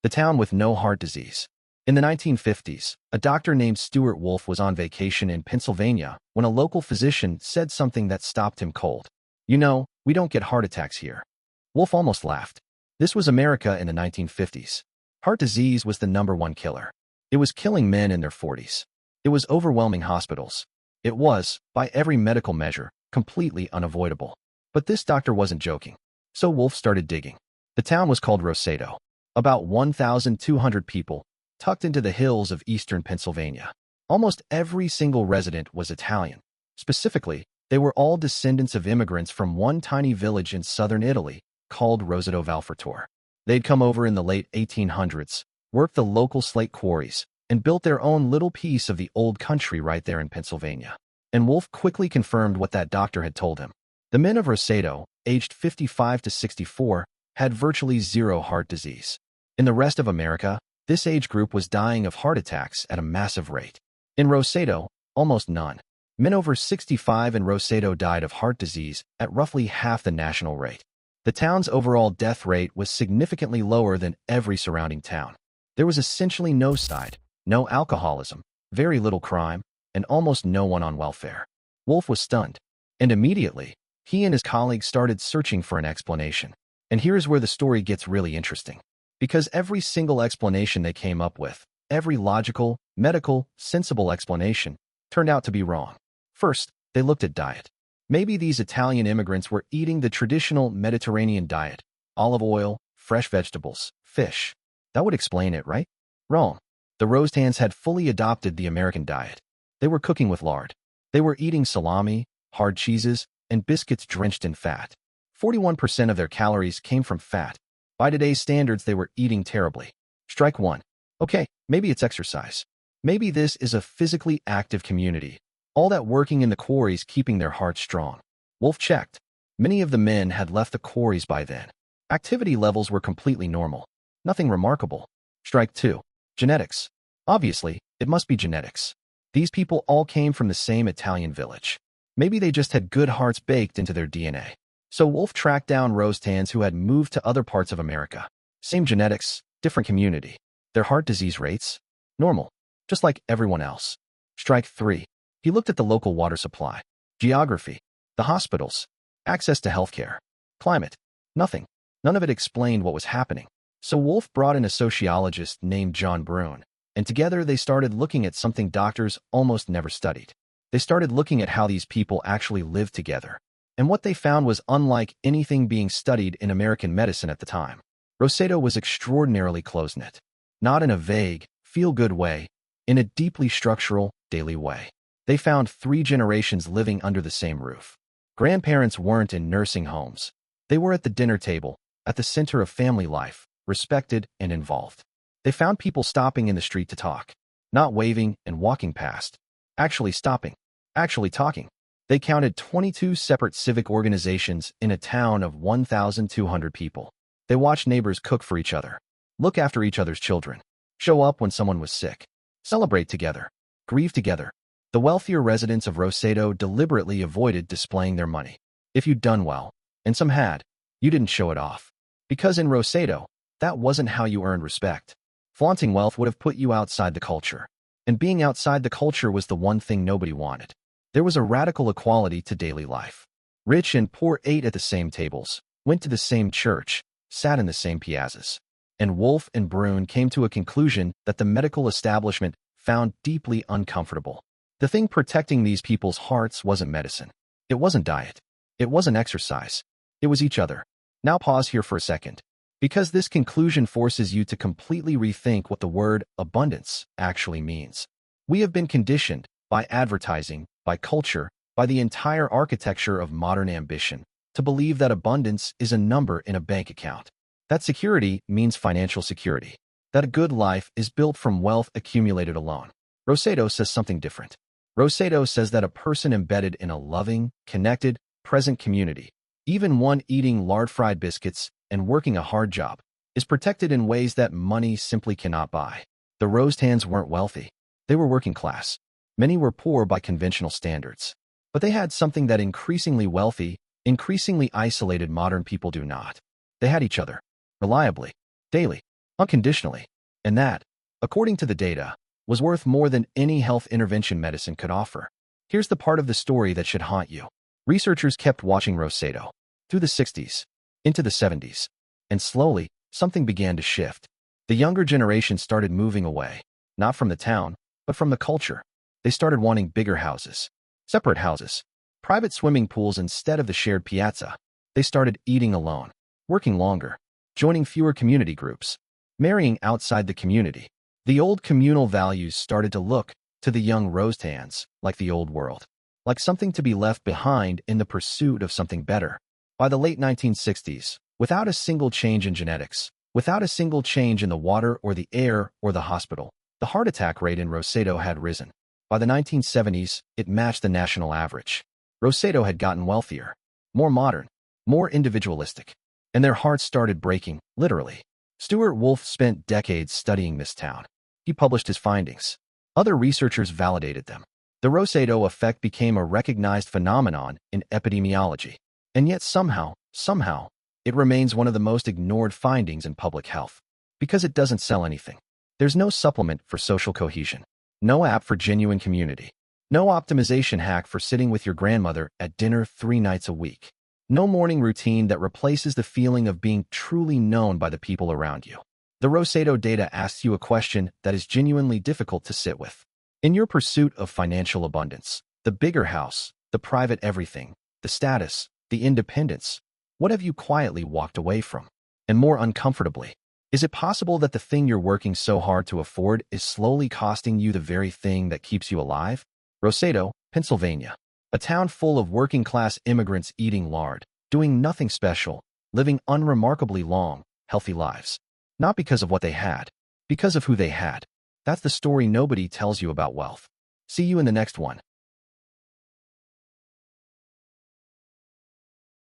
the town with no heart disease. In the 1950s, a doctor named Stuart Wolfe was on vacation in Pennsylvania when a local physician said something that stopped him cold. "You know, we don't get heart attacks here." Wolfe almost laughed. This was America in the 1950s. Heart disease was the #1 killer. It was killing men in their 40s. It was overwhelming hospitals. It was, by every medical measure, completely unavoidable. But this doctor wasn't joking. So Wolfe started digging. The town was called Roseto. About 1,200 people, tucked into the hills of eastern Pennsylvania. Almost every single resident was Italian. Specifically, they were all descendants of immigrants from one tiny village in southern Italy called Roseto Valfratore. They'd come over in the late 1800s, worked the local slate quarries, and built their own little piece of the old country right there in Pennsylvania. And Wolfe quickly confirmed what that doctor had told him. The men of Roseto, aged 55 to 64, had virtually zero heart disease. In the rest of America, this age group was dying of heart attacks at a massive rate. In Roseto, almost none. Men over 65 in Roseto died of heart disease at roughly half the national rate. The town's overall death rate was significantly lower than every surrounding town. There was essentially no suicide, no alcoholism, very little crime, and almost no one on welfare. Wolfe was stunned, and immediately, he and his colleagues started searching for an explanation. And here's where the story gets really interesting. Because every single explanation they came up with, every logical, medical, sensible explanation, turned out to be wrong. First, they looked at diet. Maybe these Italian immigrants were eating the traditional Mediterranean diet, olive oil, fresh vegetables, fish. That would explain it, right? Wrong. The Rosetanes had fully adopted the American diet. They were cooking with lard. They were eating salami, hard cheeses, and biscuits drenched in fat. 41% of their calories came from fat. By today's standards, they were eating terribly. Strike one. Okay, maybe it's exercise. Maybe this is a physically active community. All that working in the quarries keeping their hearts strong. Wolfe checked. Many of the men had left the quarries by then. Activity levels were completely normal. Nothing remarkable. Strike two. Genetics. Obviously, it must be genetics. These people all came from the same Italian village. Maybe they just had good hearts baked into their DNA. So Wolfe tracked down Rosetanes who had moved to other parts of America. Same genetics, different community. Their heart disease rates? Normal. Just like everyone else. Strike three. He looked at the local water supply, geography, the hospitals, access to healthcare, climate. Nothing. None of it explained what was happening. So Wolfe brought in a sociologist named John Brune, and together they started looking at something doctors almost never studied. They started looking at how these people actually lived together. And what they found was unlike anything being studied in American medicine at the time. Roseto was extraordinarily close-knit. Not in a vague, feel-good way, in a deeply structural, daily way. They found 3 generations living under the same roof. Grandparents weren't in nursing homes. They were at the dinner table, at the center of family life, respected and involved. They found people stopping in the street to talk, not waving and walking past, actually stopping, actually talking. They counted 22 separate civic organizations in a town of 1,200 people. They watched neighbors cook for each other, look after each other's children, show up when someone was sick, celebrate together, grieve together. The wealthier residents of Roseto deliberately avoided displaying their money. If you'd done well, and some had, you didn't show it off. Because in Roseto, that wasn't how you earned respect. Flaunting wealth would have put you outside the culture. And being outside the culture was the one thing nobody wanted. There was a radical equality to daily life. Rich and poor ate at the same tables, went to the same church, sat in the same piazzas. And Wolfe and Brune came to a conclusion that the medical establishment found deeply uncomfortable. The thing protecting these people's hearts wasn't medicine. It wasn't diet. It wasn't exercise. It was each other. Now pause here for a second, because this conclusion forces you to completely rethink what the word abundance actually means. We have been conditioned by advertising, by culture, by the entire architecture of modern ambition, to believe that abundance is a number in a bank account. That security means financial security. That a good life is built from wealth accumulated alone. Roseto says something different. Roseto says that a person embedded in a loving, connected, present community, even one eating lard-fried biscuits and working a hard job, is protected in ways that money simply cannot buy. The Rosetanes weren't wealthy. They were working class. Many were poor by conventional standards. But they had something that increasingly wealthy, increasingly isolated modern people do not. They had each other. Reliably. Daily. unconditionally. And that, according to the data, was worth more than any health intervention medicine could offer. Here's the part of the story that should haunt you. Researchers kept watching Roseto through the 60s, into the 70s, and slowly, something began to shift. The younger generation started moving away, not from the town, but from the culture. They started wanting bigger houses, separate houses, private swimming pools instead of the shared piazza. They started eating alone, working longer, joining fewer community groups, marrying outside the community. The old communal values started to look, to the young Rosetaans, like the old world, like something to be left behind in the pursuit of something better. By the late 1960s, without a single change in genetics, without a single change in the water or the air or the hospital, the heart attack rate in Roseto had risen. By the 1970s, it matched the national average. Roseto had gotten wealthier, more modern, more individualistic, and their hearts started breaking, literally. Stuart Wolf spent decades studying this town. He published his findings. Other researchers validated them. The Roseto effect became a recognized phenomenon in epidemiology. And yet somehow, it remains one of the most ignored findings in public health. Because it doesn't sell anything. There's no supplement for social cohesion. No app for genuine community. No optimization hack for sitting with your grandmother at dinner 3 nights a week. No morning routine that replaces the feeling of being truly known by the people around you. The Roseto data asks you a question that is genuinely difficult to sit with. In your pursuit of financial abundance, the bigger house, the private everything, the status, the independence, what have you quietly walked away from? And more uncomfortably, is it possible that the thing you're working so hard to afford is slowly costing you the very thing that keeps you alive? Roseto, Pennsylvania. A town full of working-class immigrants eating lard, doing nothing special, living unremarkably long, healthy lives. Not because of what they had, because of who they had. That's the story nobody tells you about wealth. See you in the next one.